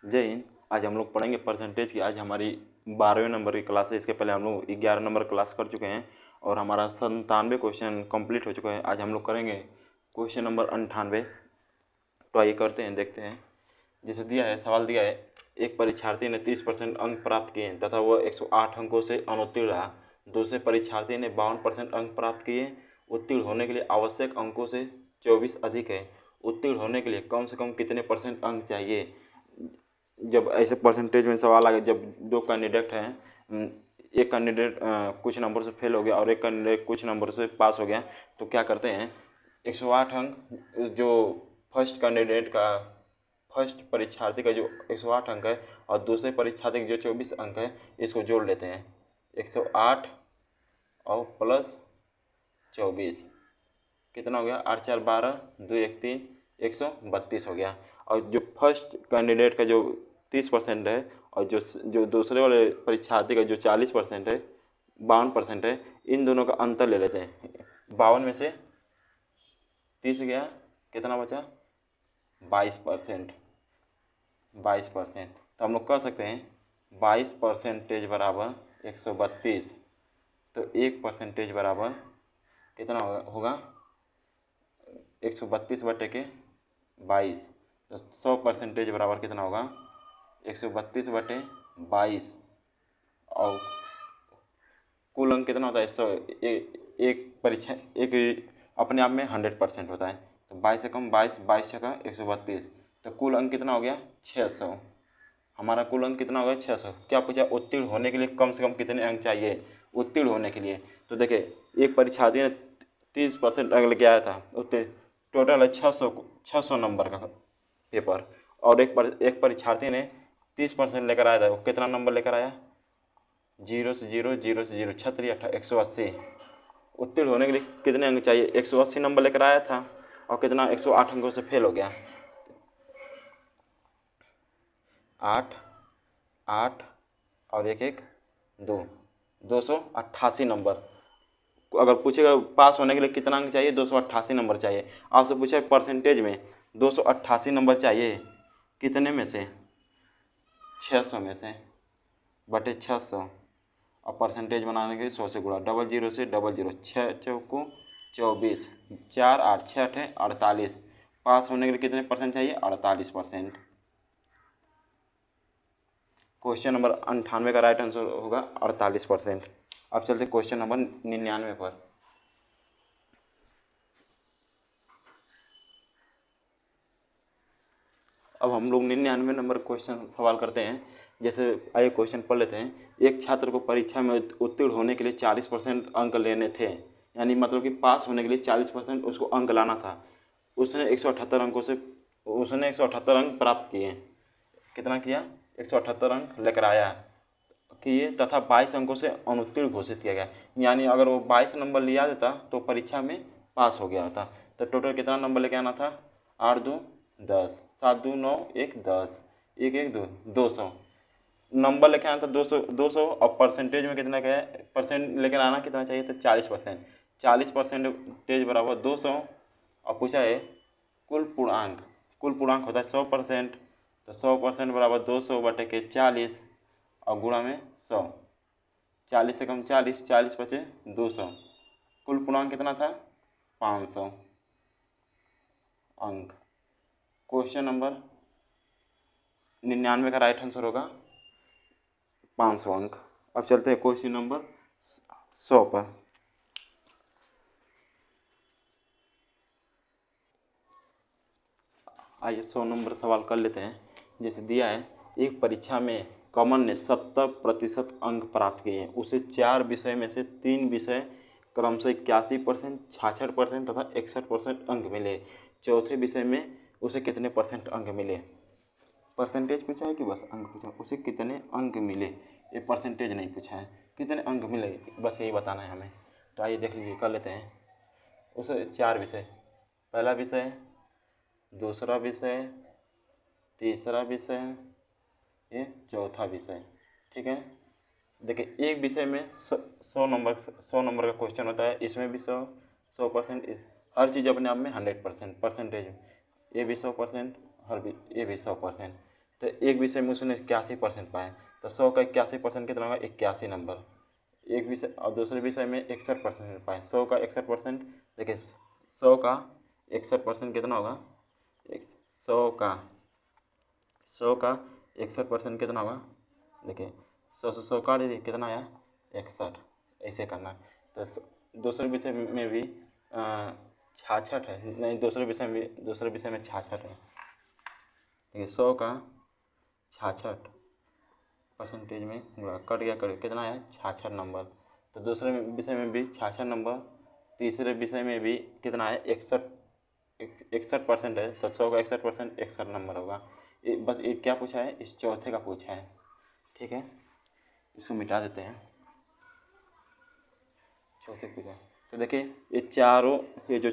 जय हिंद। आज हम लोग पढ़ेंगे परसेंटेज की। आज हमारी 12वें नंबर की क्लास है। इसके पहले हम लोग 11 नंबर क्लास कर चुके हैं और हमारा 97 क्वेश्चन कंप्लीट हो चुका है। आज हम लोग करेंगे क्वेश्चन नंबर 98। तो आइए करते हैं, देखते हैं। जैसे दिया है, सवाल दिया है, एक परीक्षार्थी ने 30% अंक प्राप्त किए तथा वह 108 अंकों से अनुत्तीर्ण रहा। दूसरे परीक्षार्थी ने 52% अंक प्राप्त किए। उत्तीर्ण होने के लिए आवश्यक अंकों से 24 अधिक है। उत्तीर्ण होने के लिए कम से कम कितने परसेंट अंक चाहिए? जब ऐसे परसेंटेज में सवाल आ गया, जब दो कैंडिडेट हैं, एक कैंडिडेट कुछ नंबर से फेल हो गया और एक कैंडिडेट कुछ नंबर से पास हो गया, तो क्या करते हैं, 108 अंक जो फर्स्ट परीक्षार्थी का जो 108 अंक है और दूसरे परीक्षार्थी का जो 24 अंक है, इसको जोड़ लेते हैं। 108 और प्लस 24 कितना हो गया? 8 4 12, 2 1 3, 132 हो गया। और जो फर्स्ट कैंडिडेट का जो 30% है और जो दूसरे वाले परीक्षार्थी का जो 40% है, 52% है, इन दोनों का अंतर ले लेते हैं। 52 में से 30 गया, कितना बचा? 22%। 22%। तो हम लोग कह सकते हैं 22% बराबर 132। तो 1% बराबर कितना होगा? 132 बटे के 22। तो 100% बराबर कितना होगा? 132 बटे 22। और कुल अंक कितना होता है? 100। एक परीक्षा एक अपने आप में 100% होता है। तो 22 से कम 22, 22 छका 132। तो कुल अंक कितना हो गया? 600। हमारा कुल अंक कितना हो गया? 600। क्या पूछा? उत्तीर्ण होने के लिए कम से कम कितने अंक चाहिए? उत्तीर्ण होने के लिए तो देखिए, एक परीक्षार्थी ने 30% अंक लेके आया था, उत्तीर्ण टोटल है 600 नंबर का पेपर। और एक परीक्षार्थी ने 30% लेकर आया था, वो कितना नंबर लेकर आया? 0 से 0, 0 से 0, 36 180। उत्तीर्ण होने के लिए कितने अंक चाहिए? 180 नंबर लेकर आया था और कितना? 108 अंकों से फेल हो गया। 8 8 और 1 1 2, 288 नंबर। अगर पूछेगा पास होने के लिए कितना अंक चाहिए? 288 नंबर चाहिए। आपसे पूछा है परसेंटेज में 288 नंबर चाहिए, कितने में से? 600 में से बटे 600। और परसेंटेज बनाने के लिए 100 से गुणा, 00 से 00, 6 चौको 24, 4 8, 6 8 48। पास होने के लिए कितने परसेंट चाहिए? 48%। क्वेश्चन नंबर 98 का राइट आंसर होगा 48%। अब चलते क्वेश्चन नंबर 99 पर। अब हम लोग 99 नंबर क्वेश्चन सवाल करते हैं। जैसे आइए क्वेश्चन पढ़ लेते हैं। एक छात्र को परीक्षा में उत्तीर्ण होने के लिए 40% अंक लेने थे, यानी मतलब कि पास होने के लिए 40% उसको अंक लाना था। उसने 178 अंकों से उसने 178 अंक प्राप्त किए। कितना किया? 178 अंक लेकर आया किए तथा 22 अंकों से अनुत्तीर्ण घोषित किया गया। यानी अगर वो 22 नंबर लिया देता तो परीक्षा में पास हो गया होता। तो टोटल कितना नंबर लेके आना था? 8 2 10, 7 2 9, 1 10, 1 1 2, 200 नंबर लेके आना था। 200 और परसेंटेज में कितना क्या है? परसेंट लेकर आना कितना चाहिए? तो 40%। 40% बराबर 200। और पूछा है कुल पूर्णांक। कुल पूर्णांक होता है 100%। तो 100% बराबर 200 बटे के 40 और गुणा में 100। 40 से कम 40, 40 बचे 200। कुल पूर्णांक कितना था? 500 अंक। क्वेश्चन नंबर 99 का राइट आंसर होगा 500 अंक। अब चलते हैं क्वेश्चन नंबर 100 पर। आइए 100 नंबर सवाल कर लेते हैं। जैसे दिया है, एक परीक्षा में कमल ने 70% अंक प्राप्त किए हैं। उसे 4 विषय में से 3 विषय क्रमशः 81%, 66% तथा 61% अंक मिले। चौथे विषय में उसे कितने परसेंट अंक मिले? परसेंटेज पूछा है कि बस अंक पूछा? उसे कितने अंक मिले, ये परसेंटेज नहीं पूछा है। कितने अंक मिले बस यही बताना है हमें। तो आइए देख लीजिए, कर लेते हैं। उसे 4 विषय, पहला विषय, दूसरा विषय, तीसरा विषय, ये चौथा विषय। ठीक है, देखिए एक विषय में 100 नंबर का क्वेश्चन होता है। इसमें भी 100%। हर चीज़ अपने आप में 100% परसेंटेज। ये भी 100%, ये भी 100%। तो एक विषय में उसने 81% पाए, तो 100 का 81% कितना होगा? 81 नंबर। एक विषय और दूसरे विषय में 61% पाए, 100 का 61%, देखिए 100 का 61% कितना होगा? 100 का 61% कितना होगा? देखिए 100 काट दीजिए, कितना आया? 61। ऐसे करना है। तो दूसरे विषय में भी 66 है, नहीं दूसरे विषय में 66 है। देखिए 100 का 66 परसेंटेज में हुआ, कट गया, कितना है? 66 नंबर। तो दूसरे विषय में भी 66 नंबर, तीसरे विषय में भी कितना है? 61% है। तो 100 का 61% 61 नंबर होगा। बस ये क्या पूछा है? इस चौथे का पूछा है। ठीक है, इसको मिटा देते हैं, चौथे पूछा है। तो देखिए ये जो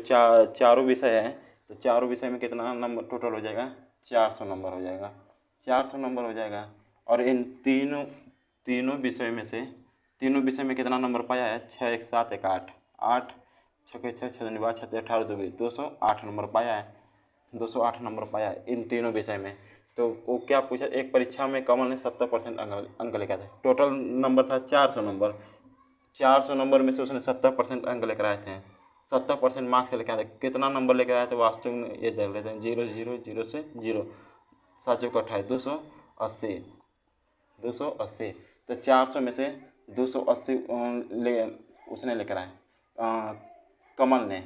चारों विषय हैं, तो चारों विषय में कितना नंबर टोटल हो जाएगा? 400 नंबर हो जाएगा। 400 नंबर हो जाएगा। और इन तीनों विषय में कितना नंबर पाया है? 6 1 7 1 8, 8 6 6 6 2 6 18 208 नंबर पाया है। 208 नंबर पाया है इन तीनों विषय में। तो वो क्या पूछा? एक परीक्षा में कमल ने 70% अंक लेकर आए थे। टोटल नंबर था 400 नंबर। 400 नंबर में से उसने 70% अंक लेकर आए थे। 70% मार्क्स लेकर आए थे। कितना नंबर लेकर आए थे वास्तव में? ये देख लेते हैं। 0 0 0 से 0, 7 चौक 28, 280। 280। तो 400 में से 280 उसने लेकर आए, कमल ने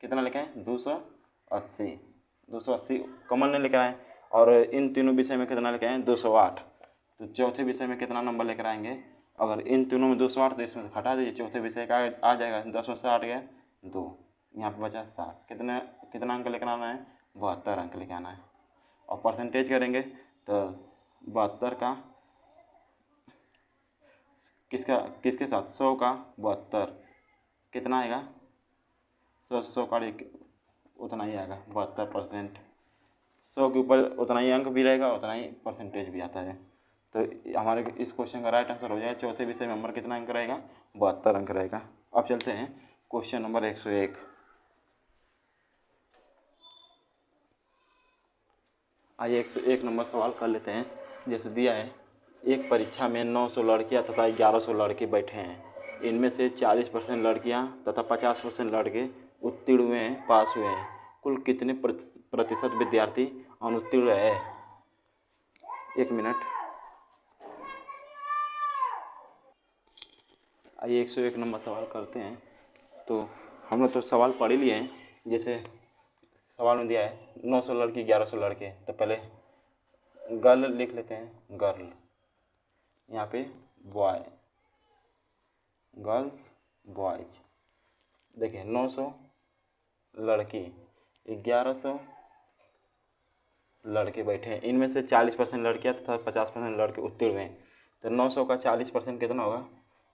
कितना लेकर आए? 280। 280 कमल ने लेकर आए। और इन तीनों विषय में कितना लेकर आए? 208। तो चौथे विषय में कितना नंबर लेकर आएंगे? अगर इन तीनों में 208 तो इसमें से हटा दीजिए, चौथे विषय का आ जाएगा। 10 में से 8 गया 2, यहाँ पे बचा 7। कितना अंक लेकर आना है? 72 अंक लेकर आना है। और परसेंटेज करेंगे तो 72 का किसके साथ? 100 का 72 कितना आएगा? 100 का उतना ही आएगा, 72%। 100 के ऊपर उतना ही अंक भी रहेगा, उतना ही परसेंटेज भी आता है। तो हमारे इस क्वेश्चन का राइट आंसर हो जाएगा चौथे विषय में नंबर कितना अंक रहेगा? 72 अंक रहेगा। अब चलते हैं क्वेश्चन नंबर 101। आइए 101 नंबर सवाल कर लेते हैं। जैसे दिया है, एक परीक्षा में 900 लड़कियां तथा 1100 लड़के बैठे हैं। इनमें से 40% लड़कियां तथा 50% लड़के उत्तीर्ण हुए हैं, पास हुए हैं। कुल कितने प्रतिशत विद्यार्थी अनुत्तीर्ण है? 1 मिनट। आइए 101 नंबर सवाल करते हैं। तो हम लोग तो सवाल पढ़ ही लिए हैं। जैसे सवाल में दिया है 900 लड़की 1100 लड़के, तो पहले गर्ल लिख लेते हैं। गर्ल, यहाँ पे बॉय, गर्ल्स बॉयज। देखिए 900 लड़की 1100 लड़के बैठे हैं। इनमें से 40% लड़कियाँ तथा 50% लड़के उत्तीर्ण हुए हैं। तो 900 का 40% कितना होगा?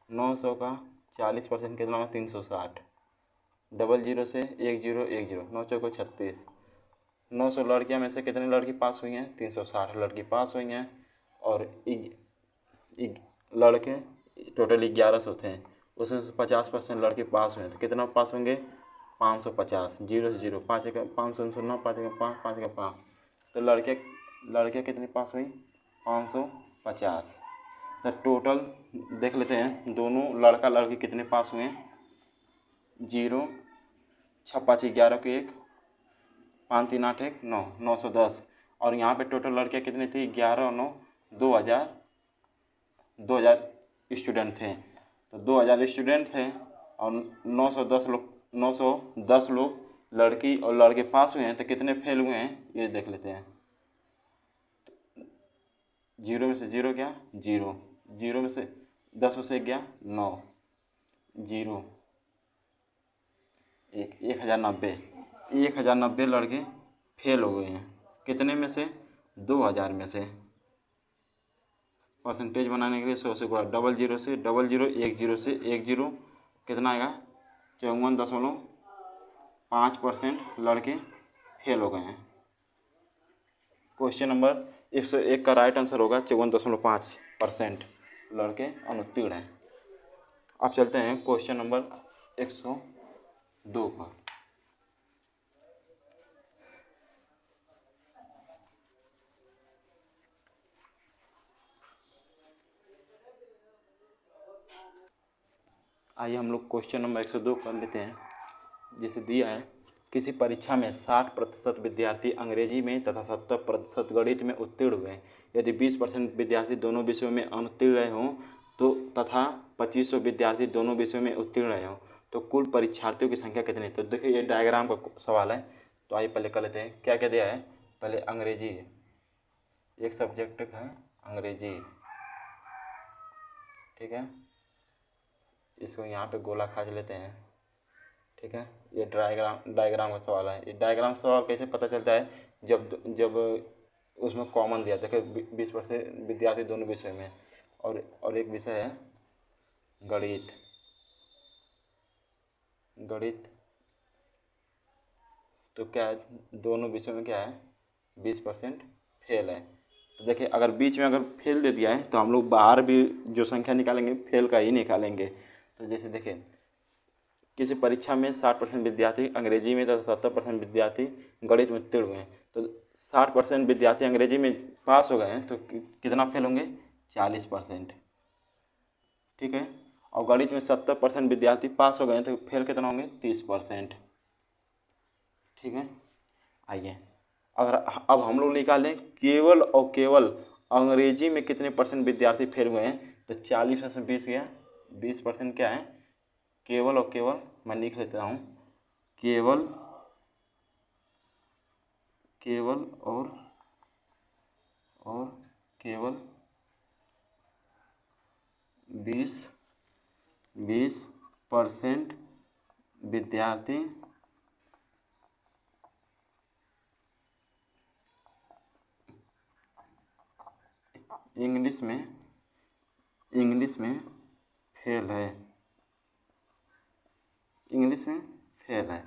900 का 40% कितना होगा? 360। 00 से 1010, 9 चौको 36। 900 लड़कियां में से कितनी लड़की पास हुई हैं? 360 लड़की पास हुई हैं। और लड़के टोटल 1100 थे, उसमें से 50% लड़के पास हुए हैं। तो कितना पास होंगे? 550। 0 से 0, 5 का 509, 5 का 5, 5 का 5। तो लड़कियाँ कितनी पास हुई? 550। तो टोटल देख लेते हैं, दोनों लड़का लड़की कितने पास हुए हैं? 0 6 5 11 के 1, 5 3 8 1 9, 910। और यहाँ पे टोटल लड़कियाँ कितनी थी? 11 और 9 2000 स्टूडेंट थे। तो 2000 स्टूडेंट थे और 910 लोग लड़की और लड़के पास हुए हैं। तो कितने फेल हुए हैं ये देख लेते हैं। 0 में से 0 गया 0, 0 में से 10 में से 1 गया 9, 0 1, 1090 लड़के फेल हो गए हैं। कितने में से? 2000 में से। परसेंटेज बनाने के लिए 100 से गुणा, 00 से 00, 10 से 10 कितना आएगा? 54.5% लड़के फेल हो गए हैं। क्वेश्चन नंबर 101 का राइट आंसर होगा 54.5% लड़के अनुत्तीर्ण हैं। अब चलते हैं क्वेश्चन नंबर 102 पर। आइए हम लोग क्वेश्चन नंबर 102 कर लेते हैं। जिसे दिया है, किसी परीक्षा में 60% विद्यार्थी अंग्रेजी में तथा 70% गणित में उत्तीर्ण हुए। यदि 20% विद्यार्थी दोनों विषयों में अनुत्तीर्ण रहे हों तो तथा 2500 विद्यार्थी दोनों विषयों में उत्तीर्ण रहे हों तो कुल परीक्षार्थियों की संख्या कितनी है। तो देखिए ये डायग्राम का सवाल है, तो आइए पहले कर लेते हैं। क्या क्या दिया है, पहले अंग्रेजी, एक सब्जेक्ट है अंग्रेजी, ठीक है। इसको यहाँ पे गोला खा लेते हैं, ठीक है। ये डायग्राम का सवाल है। ये डायग्राम सवाल कैसे पता चलता है, जब जब उसमें कॉमन दिया, देखिए 20% विद्यार्थी दोनों विषय में, और एक विषय है गणित। तो क्या है, दोनों विषयों में क्या है 20% फेल है। तो देखिए अगर बीच में अगर फेल दे दिया है तो हम लोग बाहर भी जो संख्या निकालेंगे फेल का ही निकालेंगे। तो जैसे देखिए किसी परीक्षा में 60% विद्यार्थी अंग्रेजी में तथा 70% विद्यार्थी गणित में उत्तीर्ण हुए हैं। तो 60% विद्यार्थी अंग्रेजी में पास हो गए हैं तो कितना फेल होंगे, 40%, ठीक है। और गणित में 70% विद्यार्थी पास हो गए हैं तो फेल कितना होंगे, 30%, ठीक है। आइए अगर अब हम लोग निकालें केवल और केवल अंग्रेजी में कितने परसेंट विद्यार्थी फेल हुए हैं। तो 40 में से 20 गया, 20% क्या है, केवल और केवल, मैं लिख लेता हूँ, केवल और केवल 20% विद्यार्थी इंग्लिश में फेल है,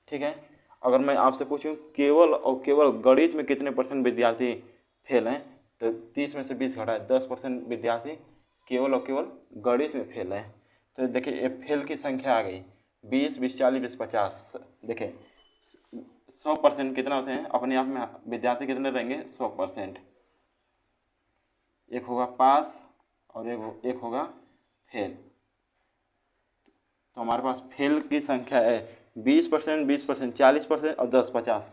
ठीक है। अगर मैं आपसे पूछूं केवल और केवल गणित में कितने परसेंट विद्यार्थी फेल हैं, तो 30 में से 20 घटाए 10% विद्यार्थी केवल और केवल गणित में फेल है। तो देखिए ये फेल की संख्या आ गई 20, 20, 40, 20, 50। देखिए 100% कितना होते हैं अपने आप में, विद्यार्थी कितने रहेंगे, 100%। एक होगा पास और एक होगा फेल। तो हमारे पास फेल की संख्या है 20%, 20%, 40% और 10, 50।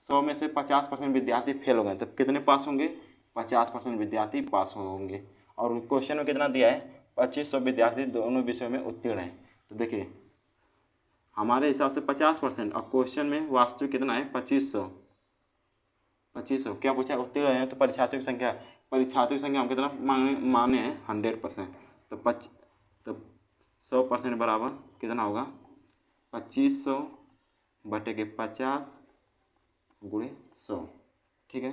100 में से 50% विद्यार्थी फेल हो गए तो कितने पास होंगे, 50% विद्यार्थी पास होंगे। और क्वेश्चन में कितना दिया है, 2500 विद्यार्थी दोनों विषयों में उत्तीर्ण हैं। तो देखिए हमारे हिसाब से 50% और क्वेश्चन में वास्तविक कितना है, 2500। क्या पूछा, उत्तीर्ण हैं तो परीक्षार्थियों की संख्या हम कितना माने हैं, 100%। तो 100% बराबर कितना होगा, 2500 बटे के 50 गुणे 100, ठीक है।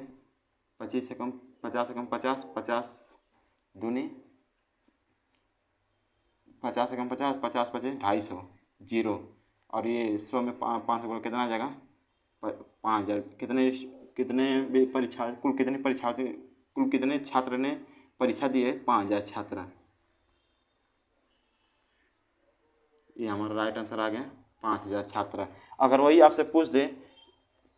25 से कम 50 से कम 50, 50 दूनी 50 से कम 50, 50 पचे 250, जीरो। और ये 100 में 500 गुणे कितना आ जाएगा, 5000। कितने परीक्षा कुल कितने छात्र ने परीक्षा दी है, 5000 छात्र। ये हमारा राइट आंसर आ गया, 5000 छात्र। अगर वही आपसे पूछ दे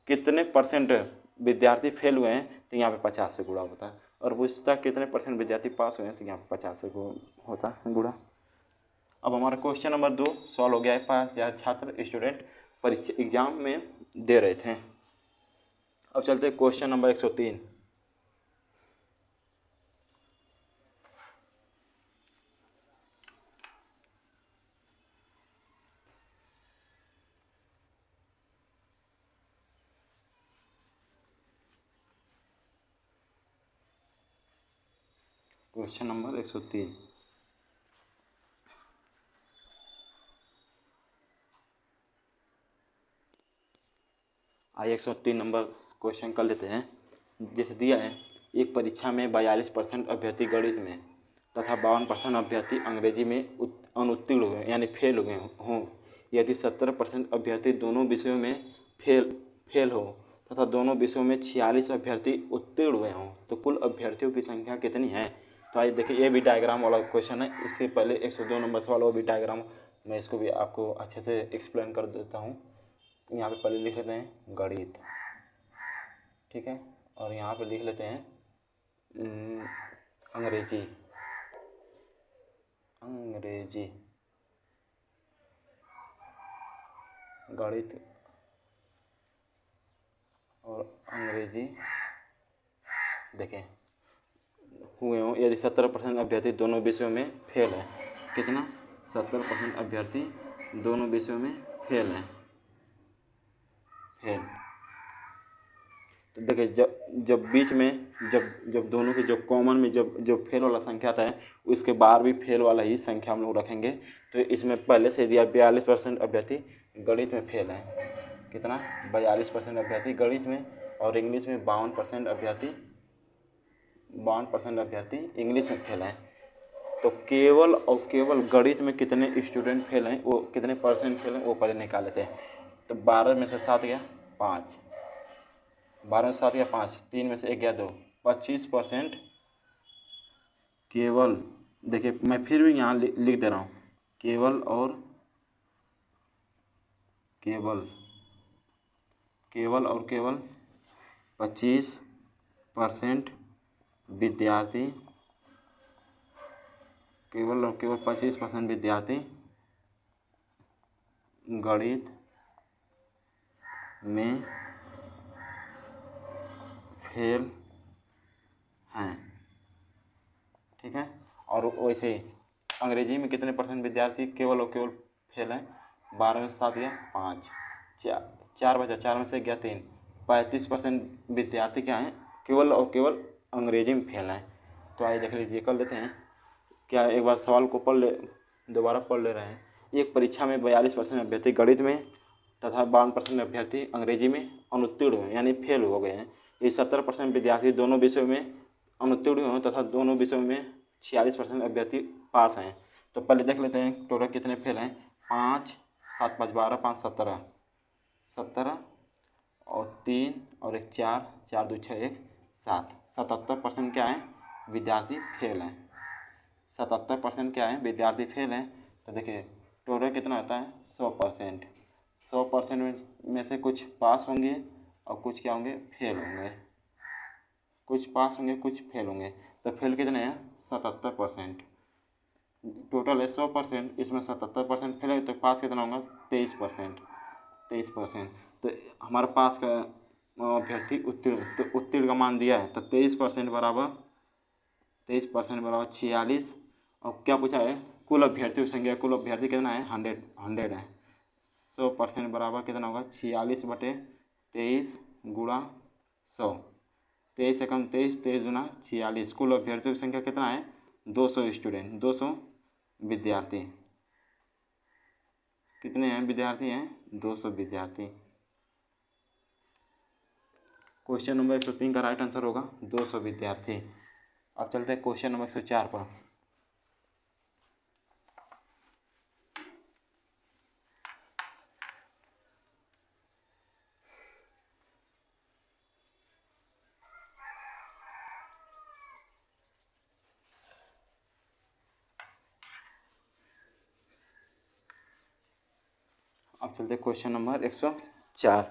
कितने परसेंट विद्यार्थी फेल हुए हैं तो यहाँ पे 50 से गुणा होता है, और पूछता कितने परसेंट विद्यार्थी पास हुए हैं तो यहाँ पे 50 से होता है गुणा। अब हमारा क्वेश्चन नंबर 2 सॉल्व हो गया है। 5000 छात्र स्टूडेंट परीक्षा एग्जाम में दे रहे थे। अब चलते हैं क्वेश्चन नंबर 103। क्वेश्चन नंबर 103, आइए 103 नंबर क्वेश्चन कर लेते हैं। जैसे दिया है, एक परीक्षा में 42% अभ्यर्थी गणित में तथा 52% अभ्यर्थी अंग्रेजी में अनुत्तीर्ण हुए यानी फेल हुए हों। यदि 17% अभ्यर्थी दोनों विषयों में फेल हो तथा दोनों विषयों में 46 अभ्यर्थी उत्तीर्ण हुए हों तो कुल अभ्यर्थियों की संख्या कितनी है। तो आइए देखिए ये भी डायग्राम वाला क्वेश्चन है। इससे पहले 102 नंबर सवाल वो भी डायग्राम, मैं इसको भी आपको अच्छे से एक्सप्लेन कर देता हूँ। यहाँ पे पहले लिख लेते हैं गणित, ठीक है, और यहाँ पे लिख लेते हैं अंग्रेजी। अंग्रेजी, गणित और अंग्रेजी देखें हुए हों यदि 70% अभ्यर्थी दोनों विषयों में फेल है। कितना? 70% अभ्यर्थी दोनों विषयों में फेल हैं, फेल। तो देखिए जब बीच में जब दोनों के जो कॉमन में जो फेल वाला संख्या आता है उसके बाहर भी फेल वाला ही संख्या हम लोग रखेंगे। तो इसमें पहले से दिया 42% अभ्यर्थी गणित में फेल हैं। कितना? 42% अभ्यर्थी गणित में, और इंग्लिश में 52% अभ्यर्थी इंग्लिश में फेल हैं। तो केवल और केवल गणित में कितने स्टूडेंट फेल हैं, वो कितने परसेंट फेल हैं वो पहले निकाल लेते हैं। तो 12 में से 7 गया 5, 12 में से 7 गया 5, 3 में से 1 गया 2, 25% केवल। देखिए मैं फिर भी यहाँ लिख दे रहा हूँ, केवल और केवल 25% विद्यार्थी, केवल और केवल 25% विद्यार्थी गणित में फेल हैं। ठीक है। और वैसे ही अंग्रेजी में कितने परसेंट विद्यार्थी केवल और केवल फेल हैं? 12 में से 7 गया 5, 4 बचा, 4 में से गया 3, 35% विद्यार्थी क्या हैं? केवल और केवल अंग्रेजी में फेल हैं। तो आइए देख लीजिए, कर लेते हैं क्या। एक बार सवाल को दोबारा पढ़ ले रहे हैं। एक परीक्षा में 42% अभ्यर्थी गणित में तथा 52% अभ्यर्थी अंग्रेजी में अनुत्तीर्ण हुए, यानी फेल हो गए हैं। ये 70% विद्यार्थी दोनों विषयों में अनुत्तीर्ण हुए तथा दोनों विषयों में 46% अभ्यर्थी पास हैं। तो पहले देख लेते हैं टोटल कितने फेल हैं। 5, 7, 5, 12, 5, 17 और 3 और 1 4, 4, 2, 6, 1 7, 77% क्या है? विद्यार्थी फेल हैं। 77% क्या है? विद्यार्थी फेल हैं। तो देखिए टोटल कितना होता है? 100%। 100% में से कुछ पास होंगे और कुछ क्या होंगे? फेल होंगे। कुछ पास होंगे कुछ फेल होंगे। तो फेल कितने हैं? 77%। टोटल है 100%, इसमें 77% फेल है, तो पास कितना होगा? 23%। 23%। तो हमारे पास का अभ्यर्थी उत्तीर्ण, तो उत्तीर्ण का मान दिया है, तो 23% बराबर 46। और क्या पूछा है? कुल अभ्यर्थियों की संख्या, कुल अभ्यर्थी कितना है? 100 है। 100% बराबर कितना होगा? 46/23 गुणा 100। 23 से कम 23, 23 गुना 46। कुल अभ्यर्थियों की संख्या कितना है? 200 स्टूडेंट, 200 विद्यार्थी। कितने हैं विद्यार्थी हैं? 200 विद्यार्थी। क्वेश्चन नंबर 103 का राइट आंसर होगा 200 विद्यार्थी। अब चलते हैं क्वेश्चन नंबर 104 पर। अब चलते हैं क्वेश्चन नंबर 104।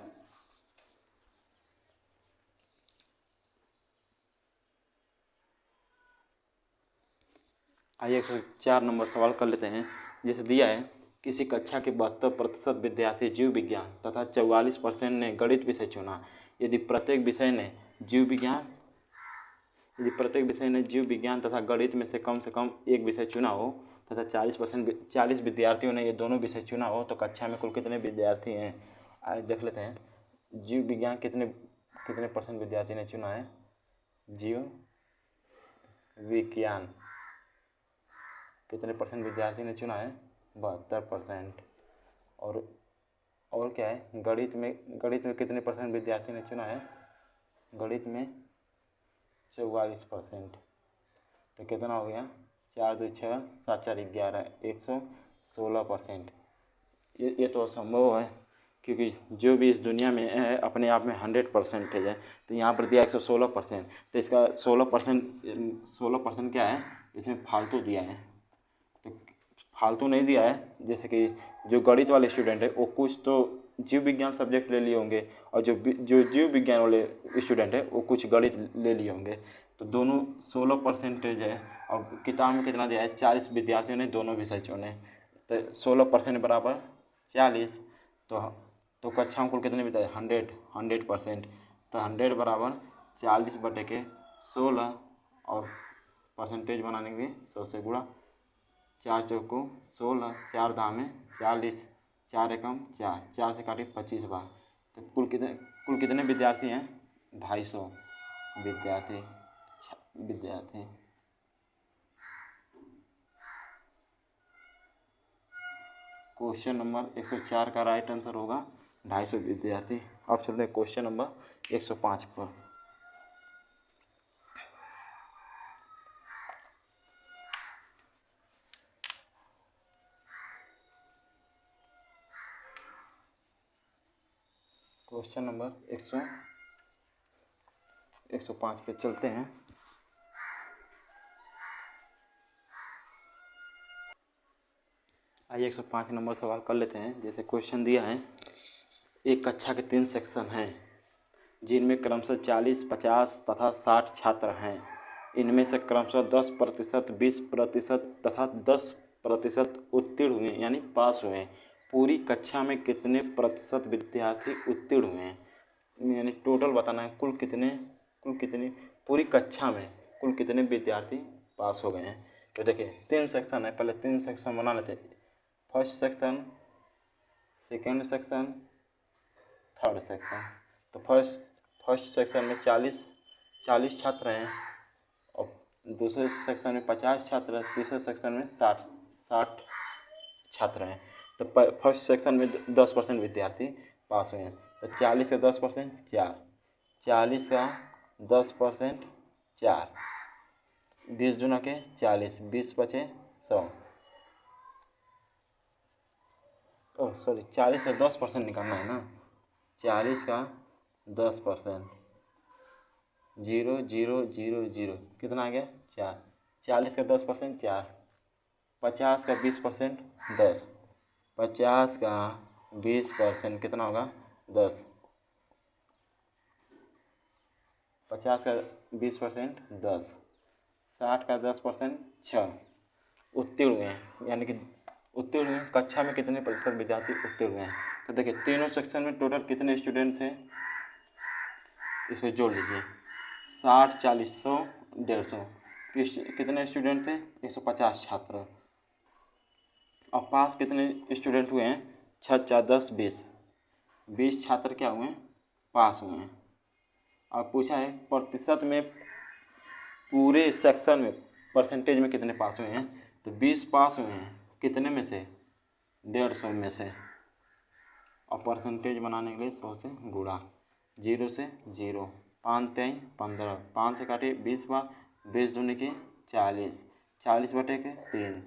आइए 104 नंबर सवाल कर लेते हैं। जैसे दिया है, किसी कक्षा के 72% विद्यार्थी जीव विज्ञान तथा 44% ने गणित विषय चुना। यदि प्रत्येक विषय ने जीव विज्ञान तथा गणित में से कम एक विषय चुना हो तथा 40 विद्यार्थियों ने ये दोनों विषय चुना हो, तो कक्षा में कुल कितने विद्यार्थी हैं? आइए देख लेते हैं। जीव विज्ञान कितने परसेंट विद्यार्थी ने चुना है? जीव विज्ञान कितने परसेंट विद्यार्थी ने चुना है? 72%। और क्या है? गणित में कितने परसेंट विद्यार्थी ने चुना है? गणित में 44%। तो कितना हो गया? 4, 2, 6, 7, 4, 11, 116%। ये तो असंभव है, क्योंकि जो भी इस दुनिया में है अपने आप में 100% है। तो यहाँ पर दिया 116%, तो इसका 16% क्या है? इसमें फालतू दिया है। तो फालतू नहीं दिया है, जैसे कि जो गणित वाले स्टूडेंट है वो कुछ तो जीव विज्ञान सब्जेक्ट ले लिए होंगे और जो जीव विज्ञान वाले स्टूडेंट है वो कुछ गणित ले लिए होंगे। तो दोनों 16% है और किताब में कितना दिया है, 40 विद्यार्थियों ने दोनों विषय चुने, तो 16% बराबर 40। तो कक्षा में कुल कितने विद्यार्थी, 100%। तो 100 बराबर 40/16 और परसेंटेज बनाने के लिए 100 से गुणा, 4 चौको 16, 4 दाम 40, 4 एकम 4, 4 से काटे 25 बार। तो कुल कितने विद्यार्थी हैं, 250 विद्यार्थी। क्वेश्चन नंबर 104 का राइट आंसर होगा 250 विद्यार्थी। अब चलते हैं क्वेश्चन नंबर 105 पर। क्वेश्चन नंबर 105 पे चलते हैं। आइए 105 नंबर सवाल कर लेते हैं। जैसे क्वेश्चन दिया है, एक कक्षा के 3 सेक्शन हैं जिनमें क्रमशः 40, 50 तथा 60 छात्र हैं। इनमें से क्रमशः 10%, 20% तथा 10% उत्तीर्ण हुए यानी पास हुए। पूरी कक्षा में कितने प्रतिशत विद्यार्थी उत्तीर्ण हुए हैं, यानी टोटल बताना है कुल कितने पूरी कक्षा में कुल कितने विद्यार्थी पास हो गए हैं। तो देखिए 3 सेक्शन है, पहले 3 सेक्शन बना लेते हैं। First section, second section, third section. तो फर्स्ट सेक्शन में 40 छात्र हैं और दूसरे सेक्शन में 50 छात्र हैं, तीसरे सेक्शन में 60 छात्र हैं। तो फर्स्ट सेक्शन में 10% विद्यार्थी पास हुए हैं। तो 40 का 10% 4, 40 का 10% 4, 20 दूना के 40, 20 बचे 100। 40 का 10% निकालना है ना, 40 का 10%, 0 0 0 0 कितना आ गया 4, 40 का 10% 4, 50 का 20% 10, 50 का 20% कितना होगा 10, 50 का 20% 10, 60 का 10% 6 उत्तीर्ण हुए हैं। यानी कि उत्तीर्ण हुए कक्षा में कितने प्रतिशत विद्यार्थी उत्तीर्ण हुए हैं। तो देखिए तीनों सेक्शन में टोटल कितने स्टूडेंट थे, इसको जोड़ लीजिए, 60, 40, 100, 150। कितने स्टूडेंट थे, 150 छात्र। और पास कितने स्टूडेंट हुए हैं, 6 4 10 20 छात्र क्या हुए हैं, पास हुए हैं। और पूछा है प्रतिशत में पूरे सेक्शन में परसेंटेज में कितने पास हुए हैं। तो 20 पास हुए हैं, कितने में से, 150 में से। और परसेंटेज बनाने के लिए 100 से गुणा, 0 से 0, 5 3 15, 5 से काटे 20 बार, 20 दूनी की 40, 40/3,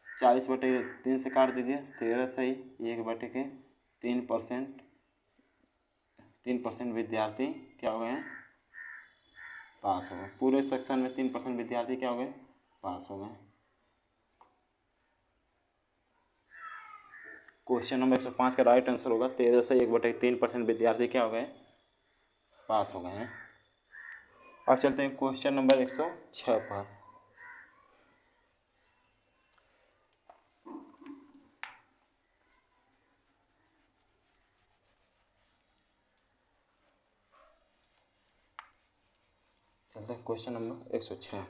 40/3 से काट दीजिए, 13 सही, 1/3, 3% विद्यार्थी क्या हो गए हैं, पास हो गए। पूरे सेक्शन में 3% विद्यार्थी क्या हो गए, पास हो गए। क्वेश्चन नंबर 105 का राइट आंसर होगा 13 से 1/3% विद्यार्थी क्या हो गए, पास हो गए हैं। अब चलते हैं क्वेश्चन नंबर 106 पर। चलते हैं क्वेश्चन नंबर 106।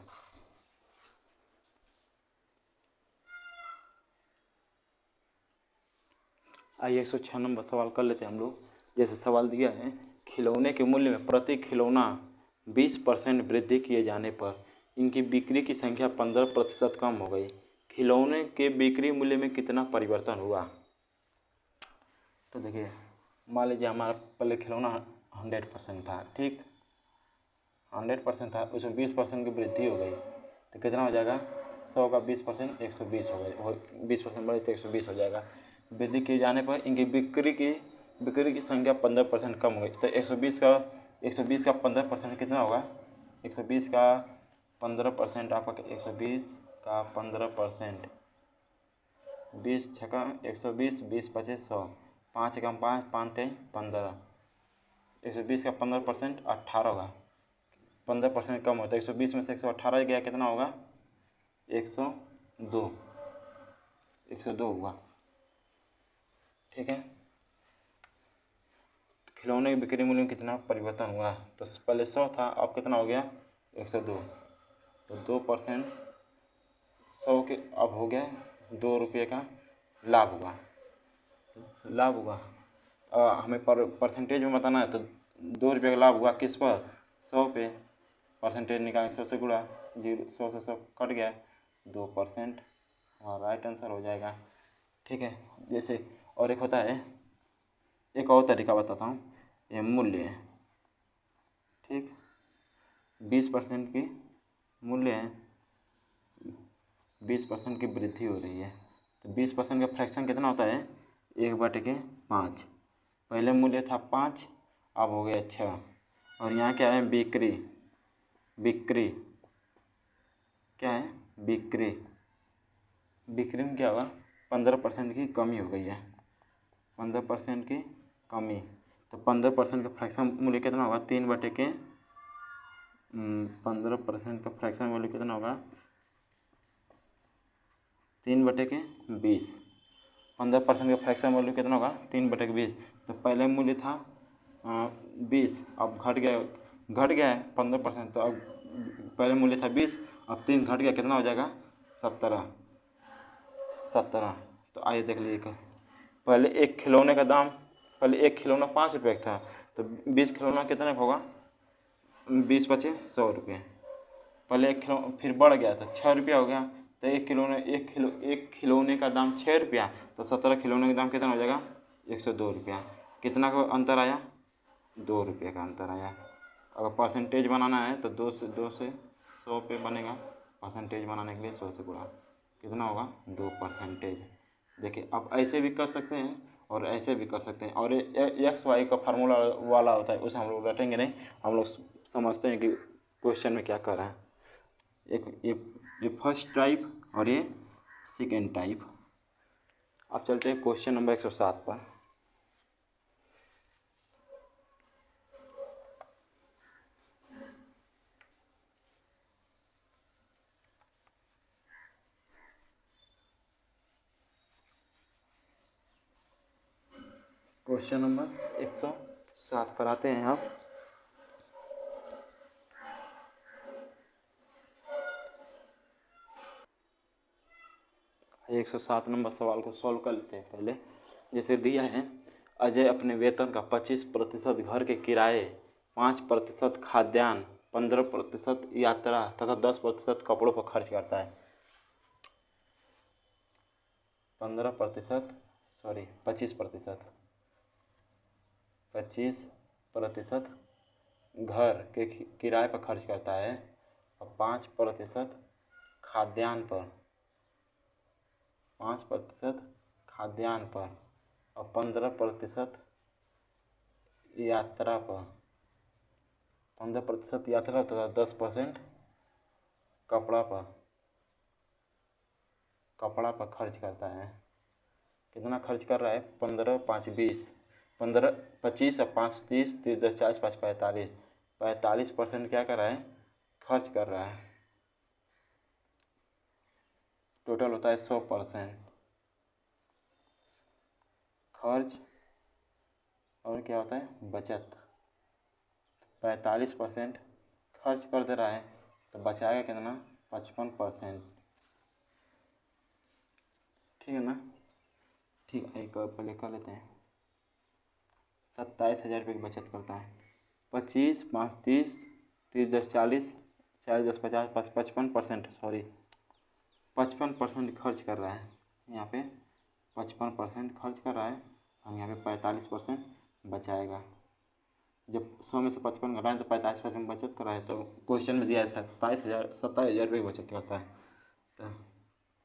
आइए 106 नंबर सवाल कर लेते हैं हम लोग। जैसे सवाल दिया है, खिलौने के मूल्य में प्रति खिलौना 20% वृद्धि किए जाने पर इनकी बिक्री की संख्या 15% कम हो गई। खिलौने के बिक्री मूल्य में कितना परिवर्तन हुआ। तो देखिए मान लीजिए हमारा पहले खिलौना 100% था, ठीक, 100% था, उसमें 20% की वृद्धि हो गई तो कितना हो जाएगा, 100 का 20% 120 हो गया, 20% बढ़े तो 120 हो जाएगा। वृद्धि किए जाने पर इनकी बिक्री की संख्या 15% कम हो गई। तो 120 का 15% कितना होगा, 120 का 15% आपका 120 का 15%, 20 छक्का 120, 20 पचे 100, 5 एकम 5, 5 तेई 15, 120 का 15% 18 होगा, 15% कम होता है। 120 में से 118 गया, कितना होगा? 102, 102 हुआ। ठीक है, खिलौने की बिक्री मूल्य में कितना परिवर्तन हुआ? तो पहले 100 था, अब कितना हो गया? 102, तो 2% 100 के अब हो गया 2 रुपये का लाभ हुआ, लाभ हुआ। हमें परसेंटेज में बताना है, तो 2 रुपये का लाभ हुआ किस पर? 100 पे। परसेंटेज निकालें, 100 से गुणा, 100 से 100 कट गया, 2%, और राइट आंसर हो जाएगा। ठीक है, जैसे और एक होता है, एक और तरीका बताता हूँ, ये मूल्य है। ठीक, 20% की मूल्य है, 20% की वृद्धि हो रही है, तो 20% का फ्रैक्शन कितना होता है? 1/5। पहले मूल्य था 5, अब हो गया 6, और यहाँ क्या है? बिक्री, बिक्री क्या है? बिक्री, बिक्री में क्या होगा? 15% की कमी हो गई है, 15% की कमी, तो 15% का फ्रैक्शन मूल्य कितना होगा? 15% का फ्रैक्शन मूल्य कितना होगा? 3/20। 15% का फ्रैक्शन मूल्य कितना होगा? 3/20। तो पहले मूल्य था 20, अब घट गया है 15%, तो अब पहले मूल्य था 20, अब 3 घट गया, कितना हो जाएगा? 17। तो आइए देख लीजिए, पहले एक खिलौने का दाम, पहले एक खिलौना 5 रुपये का था, तो 20 खिलौना कितने का होगा? 20 बचे 100 रुपये। पहले एक खिलौना फिर बढ़ गया तो 6 रुपया हो गया, तो एक खिलौने का दाम 6 रुपया, तो 17 खिलौने का दाम कितना हो जाएगा? 102 रुपया। कितना का अंतर आया? 2 रुपये का अंतर आया। अगर परसेंटेज बनाना है तो 2 से 100 पे बनेगा, परसेंटेज बनाने के लिए 100 से गुणा, कितना होगा? 2%। देखिए, आप ऐसे भी कर सकते हैं और ऐसे भी कर सकते हैं, और एक्स वाई का फार्मूला वाला होता है, उसे हम लोग रटेंगे नहीं, हम लोग समझते हैं कि क्वेश्चन में क्या कर रहा है। ये फर्स्ट टाइप और ये सेकेंड टाइप। अब चलते हैं क्वेश्चन नंबर 107 पर। क्वेश्चन नंबर 107 पर आते हैं आप। एक 107 नंबर सवाल को सॉल्व कर लेते हैं पहले। जैसे दिया है, अजय अपने वेतन का 25% घर के किराए, 5% खाद्यान्न, 15% यात्रा तथा 10% कपड़ों पर खर्च करता है। 25% घर के किराए पर खर्च करता है, और 5% खाद्यान्न पर, 5% खाद्यान्न पर, और 15% यात्रा पर, 15% यात्रा तथा 10% कपड़ा पर खर्च करता है। कितना खर्च कर रहा है? 15, 5, 20, 15, 25 और 5, 30, 30, 10, 40, 5, 45, 45% क्या कर रहा है? खर्च कर रहा है। टोटल होता है 100% खर्च, और क्या होता है? बचत। 45% खर्च कर दे रहा है, तो बचाएगा कितना? 55%। ठीक है ना? ठीक है, एक पहले कर लेते हैं। 27,000 रुपये की बचत करता है। 25, 5, 30, 30, 10, 40, 40, 10, 50, 55%, सॉरी 55% खर्च कर रहा है। यहाँ पे 55% खर्च कर रहा है, और यहाँ पे 45% बचाएगा। जब 100 में से 55 घटाएं तो 45% बचत कर रहा है, तो क्वेश्चन में दिया है 27,000 रुपये की बचत करता है, तो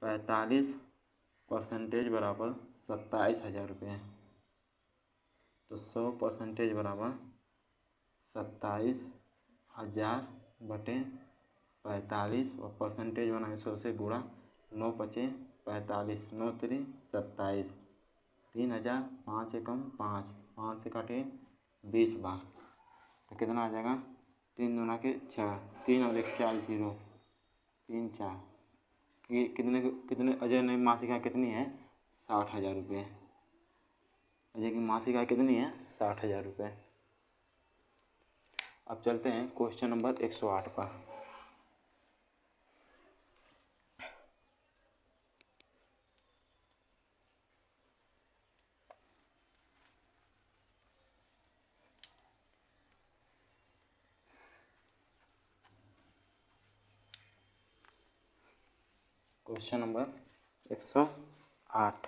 45% बराबर 27,000 रुपये, तो 100% बराबर 27,000 बटे 45, और परसेंटेज बनाए 100 से गुणा, 9 बचे 45, 9 3 27, 3000, 5 एकम 5, 5 से काटे 20 बार, तो कितना आ जाएगा? 3 दूना के 6, 3 और 1 4 0, 3 4 कि कितने अजय ने मासिक आय कितनी है? 60,000 रुपये। अजय की मासिक आय कितनी है? 60,000 रुपये। अब चलते हैं क्वेश्चन नंबर 108 पर। Question number 108।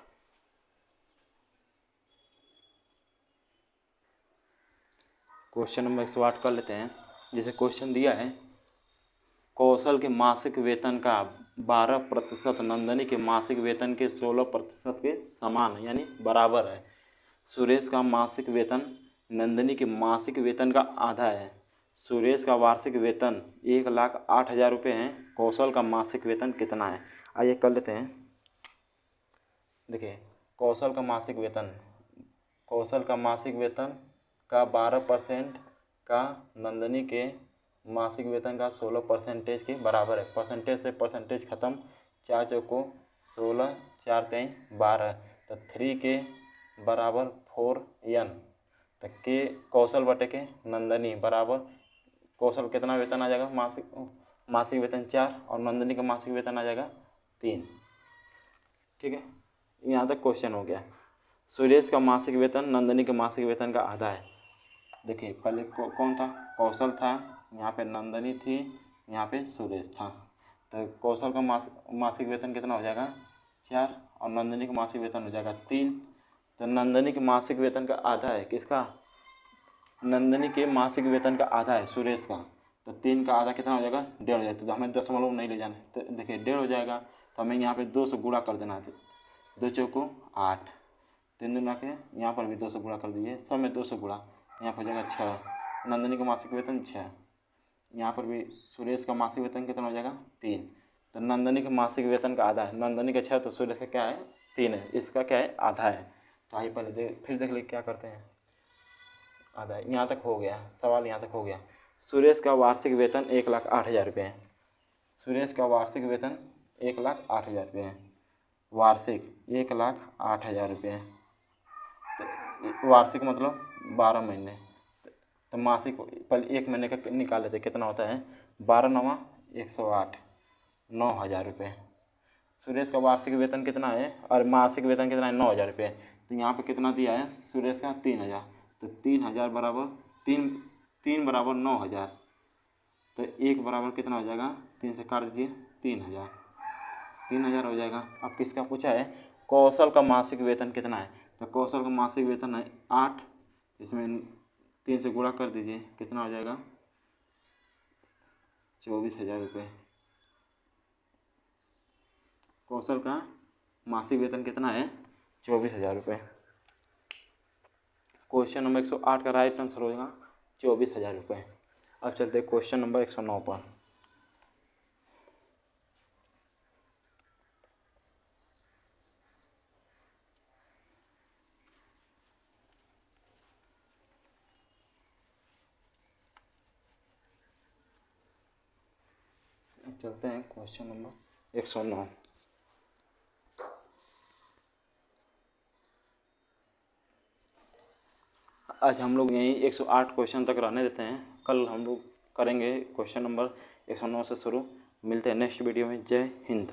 क्वेश्चन नंबर 108 कर लेते हैं। जैसे क्वेश्चन दिया है, कौशल के मासिक वेतन का 12% नंदनी के मासिक वेतन के 16% के समान है, यानी बराबर है। सुरेश का मासिक वेतन नंदनी के मासिक वेतन का आधा है। सुरेश का वार्षिक वेतन 1,08,000 रुपये है। कौशल का मासिक वेतन कितना है? आइए कर लेते हैं। देखिए, कौशल का मासिक वेतन का 12% का नंदनी के मासिक वेतन का 16% के बराबर है। परसेंटेज से परसेंटेज खत्म, 4 चौको 16, 4 तेईं 12, तो 3 के बराबर 4n, तो के कौशल बटे के नंदनी बराबर कौशल कितना वेतन आ जाएगा? मासिक वेतन 4 और नंदनी का मासिक वेतन आ जाएगा 3। ठीक है, यहाँ तक क्वेश्चन हो गया। सुरेश का मासिक वेतन नंदनी के मासिक वेतन का आधा है। देखिए, पहले कौन था? कौशल था, यहाँ पे नंदनी थी, यहाँ पे सुरेश था। तो कौशल का मासिक वेतन कितना हो जाएगा? 4 और नंदनी का मासिक वेतन हो जाएगा 3। तो नंदनी के मासिक वेतन का आधा है। किसका? नंदनी के मासिक वेतन का आधा है सुरेश का। तो 3 का आधा कितना हो जाएगा? 1.5 हो जाएगा। तो हमें दशमलव नहीं ले जाना। तो देखिए 1.5 हो जाएगा, तो हमें यहाँ पे 2 से गुणा कर देना है। 2 चौको 8, 3 दूना के यहाँ पर भी 2 से गुणा कर दीजिए, सब में 2 से गुणा, यहाँ पर हो जाएगा 6। नंदनी का मासिक वेतन 6, यहाँ पर भी सुरेश का मासिक वेतन कितना हो जाएगा? 3। तो नंदनी के मासिक वेतन का आधा है। नंदनी का 6 तो सुरेश का क्या है? 3 है। इसका क्या है? आधा है। तो आइए पहले फिर देख ले क्या करते हैं। आधा है, यहाँ तक हो गया सवाल, यहाँ तक हो गया। सुरेश का वार्षिक वेतन 1,08,000 रुपये है। सुरेश का वार्षिक वेतन 1,08,000 रुपये है। वार्षिक 1,08,000 रुपये है। तो वार्षिक मतलब 12 महीने। तो मासिक पहले 1 महीने का निकाल लेते, कितना होता है? 12 9 108, 9,000 रुपये। सुरेश का वार्षिक वेतन कितना है और मासिक वेतन कितना है? 9,000 रुपये। तो यहाँ पे कितना दिया है सुरेश का? 3,000। तो 3,000 बराबर 3 बराबर 9,000। तो 1 बराबर कितना हो जाएगा? 3 से काट दीजिए, 3,000 हो जाएगा। अब किसका पूछा है? कौशल का मासिक वेतन कितना है? तो कौशल का मासिक वेतन है 8, इसमें 3 से गुणा कर दीजिए, कितना हो जाएगा? 24,000 रुपये। कौशल का मासिक वेतन कितना है? 24,000 रुपये। क्वेश्चन नंबर 108 का राइट आंसर हो जाएगा 24,000 रुपये। अब चलते हैं क्वेश्चन नंबर 109 पर। चलते हैं क्वेश्चन नंबर 109। आज हम लोग यहीं 108 क्वेश्चन तक रहने देते हैं। कल हम लोग करेंगे क्वेश्चन नंबर 109 से शुरू। मिलते हैं नेक्स्ट वीडियो में। जय हिंद।